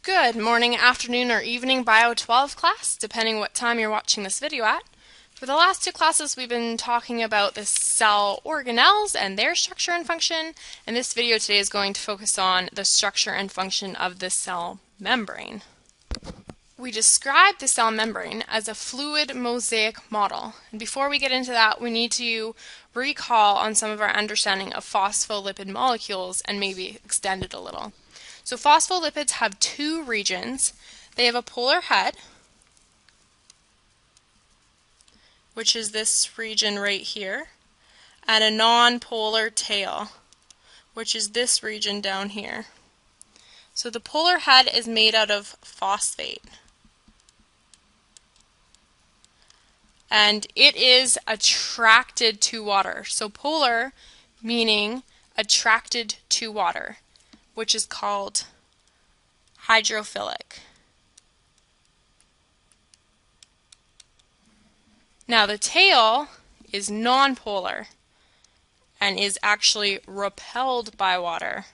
Good morning, afternoon, or evening Bio 12 class, depending what time you're watching this video at. For the last two classes, we've been talking about the cell organelles and their structure and function, and this video today is going to focus on the structure and function of the cell membrane. We describe the cell membrane as a fluid mosaic model, and before we get into that, we need to recall on some of our understanding of phospholipid molecules and maybe extend it a little. So phospholipids have two regions. They have a polar head, which is this region right here, and a non-polar tail, which is this region down here. So the polar head is made out of phosphate, and it is attracted to water. So polar meaning attracted to water, which is called hydrophilic. Now the tail is nonpolar and is actually repelled by water.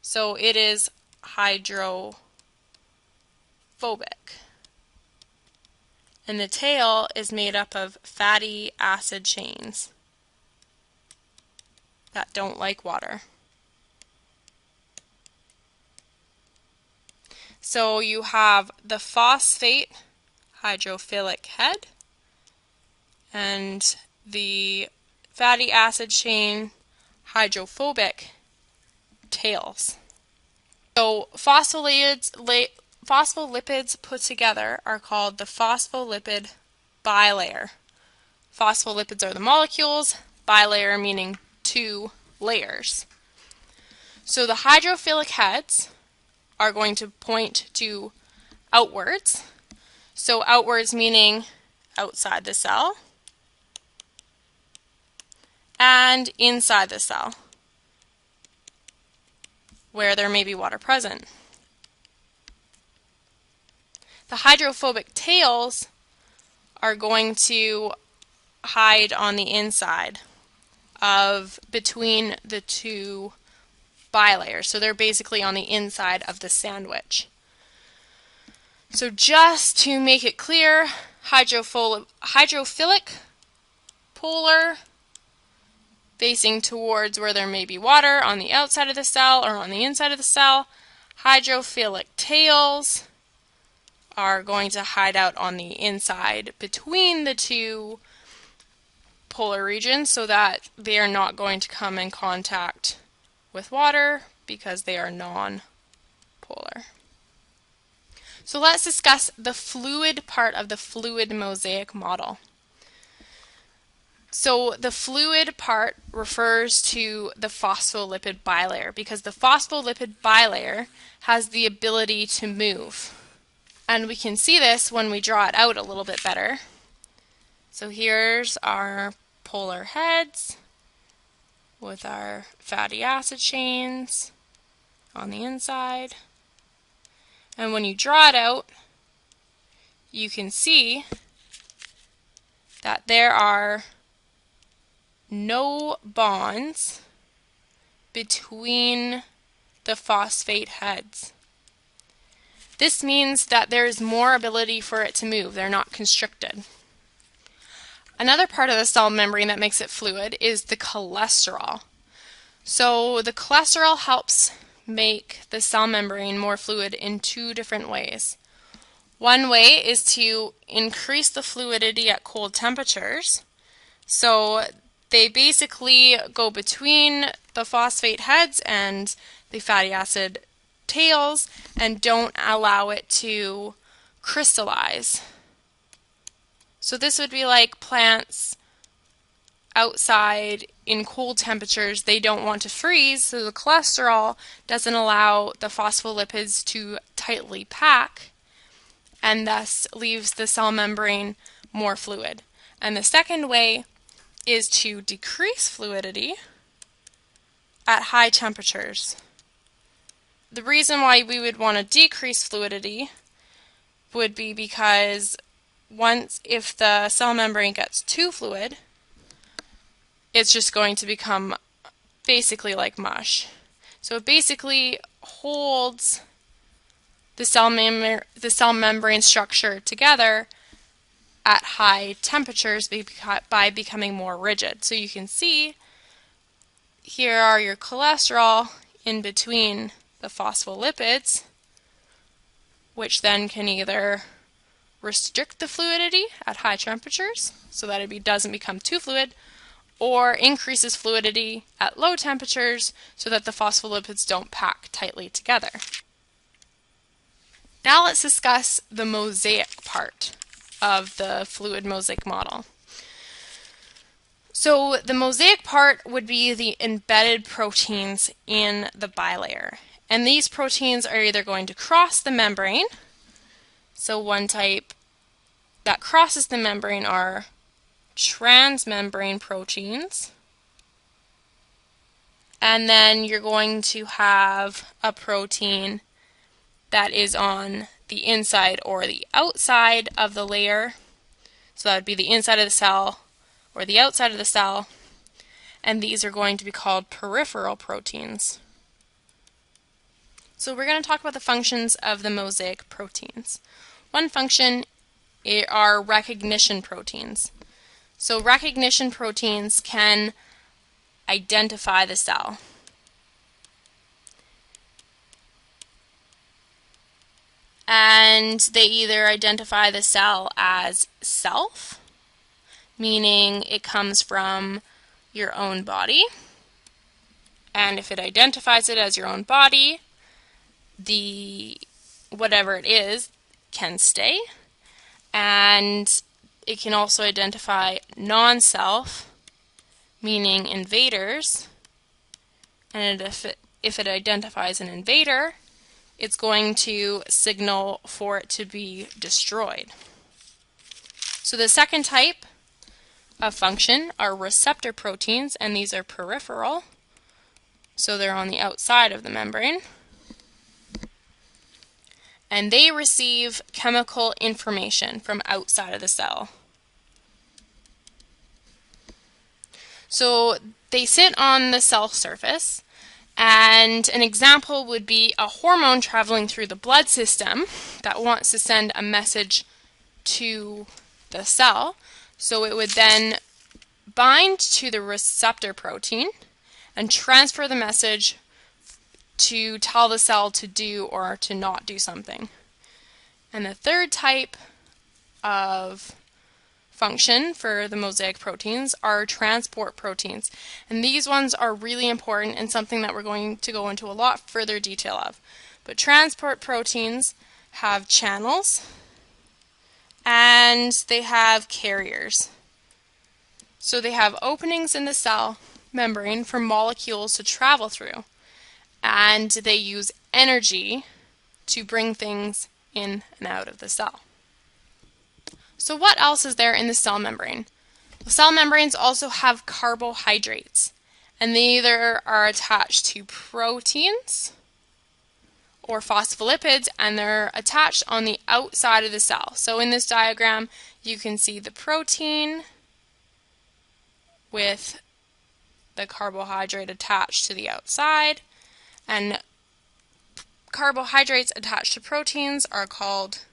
So it is hydrophobic. And the tail is made up of fatty acid chains that don't like water. So you have the phosphate hydrophilic head and the fatty acid chain hydrophobic tails. So phospholipids put together are called the phospholipid bilayer. Phospholipids are the molecules, bilayer meaning two layers. So the hydrophilic heads are going to point to outwards. So outwards meaning outside the cell and inside the cell where there may be water present. The hydrophobic tails are going to hide on the inside of between the two bilayers. So they're basically on the inside of the sandwich. So just to make it clear, hydrophilic, polar, facing towards where there may be water on the outside of the cell or on the inside of the cell. Hydrophilic tails are going to hide out on the inside between the two polar regions so that they are not going to come in contact with water because they are non-polar. So let's discuss the fluid part of the fluid mosaic model. So the fluid part refers to the phospholipid bilayer because the phospholipid bilayer has the ability to move. And we can see this when we draw it out a little bit better. So here's our polar heads with our fatty acid chains on the inside. And when you draw it out, you can see that there are no bonds between the phosphate heads. This means that there is more ability for it to move. They're not constricted. Another part of the cell membrane that makes it fluid is the cholesterol. So the cholesterol helps make the cell membrane more fluid in two different ways. One way is to increase the fluidity at cold temperatures. So they basically go between the phosphate heads and the fatty acid tails and don't allow it to crystallize. So this would be like plants outside in cold temperatures. They don't want to freeze, so the cholesterol doesn't allow the phospholipids to tightly pack and thus leaves the cell membrane more fluid. And the second way is to decrease fluidity at high temperatures. The reason why we would want to decrease fluidity would be because if the cell membrane gets too fluid, it's just going to become basically like mush. So it basically holds the cell membrane structure together at high temperatures by becoming more rigid. So you can see here are your cholesterol in between the phospholipids, which then can either restrict the fluidity at high temperatures so that it doesn't become too fluid, or increases fluidity at low temperatures so that the phospholipids don't pack tightly together. Now let's discuss the mosaic part of the fluid mosaic model. So the mosaic part would be the embedded proteins in the bilayer. And these proteins are either going to cross the membrane. So one type that crosses the membrane are transmembrane proteins. And then you're going to have a protein that is on the inside or the outside of the layer. So that would be the inside of the cell or the outside of the cell. And these are going to be called peripheral proteins. So we're going to talk about the functions of the mosaic proteins. One function are recognition proteins. So recognition proteins can identify the cell. And they either identify the cell as self, meaning it comes from your own body. And if it identifies it as your own body, whatever it is can stay. And it can also identify non-self, meaning invaders. And if it identifies an invader, it's going to signal for it to be destroyed. So the second type of function are receptor proteins, and these are peripheral. So they're on the outside of the membrane. And they receive chemical information from outside of the cell. So they sit on the cell surface, and an example would be a hormone traveling through the blood system that wants to send a message to the cell. So it would then bind to the receptor protein and transfer the message to tell the cell to do or to not do something. And the third type of function for the mosaic proteins are transport proteins. And these ones are really important and something that we're going to go into a lot further detail of. But transport proteins have channels and they have carriers. So they have openings in the cell membrane for molecules to travel through, and they use energy to bring things in and out of the cell. So what else is there in the cell membrane? The cell membranes also have carbohydrates, and they either are attached to proteins or phospholipids, and they're attached on the outside of the cell. So in this diagram, you can see the protein with the carbohydrate attached to the outside, and carbohydrates attached to proteins are called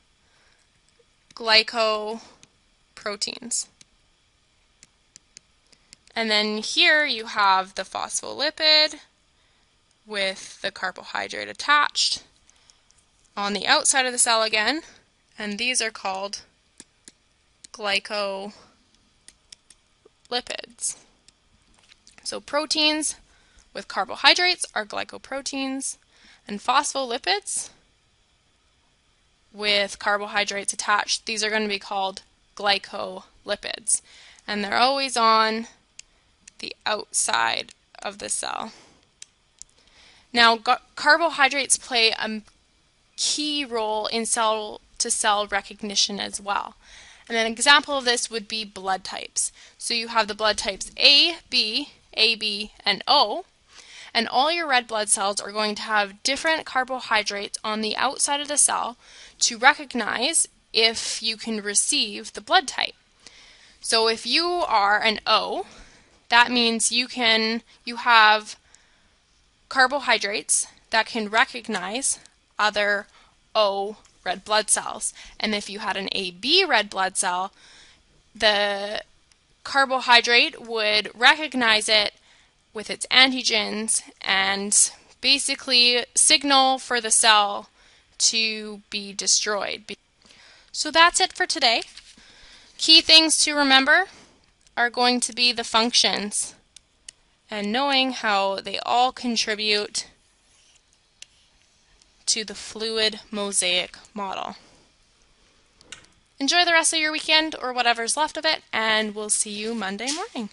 glycoproteins. And then here you have the phospholipid with the carbohydrate attached on the outside of the cell again, and these are called glycolipids. So proteins with carbohydrates are glycoproteins, and phospholipids with carbohydrates attached, these are going to be called glycolipids. And they're always on the outside of the cell. Now, carbohydrates play a key role in cell-to-cell recognition as well. And an example of this would be blood types. So you have the blood types A, B, AB, and O. And all your red blood cells are going to have different carbohydrates on the outside of the cell to recognize if you can receive the blood type. So if you are an O, that means you have carbohydrates that can recognize other O red blood cells. And if you had an AB red blood cell, the carbohydrate would recognize it with its antigens and basically signal for the cell to be destroyed. So that's it for today. Key things to remember are going to be the functions and knowing how they all contribute to the fluid mosaic model. Enjoy the rest of your weekend or whatever's left of it, and we'll see you Monday morning.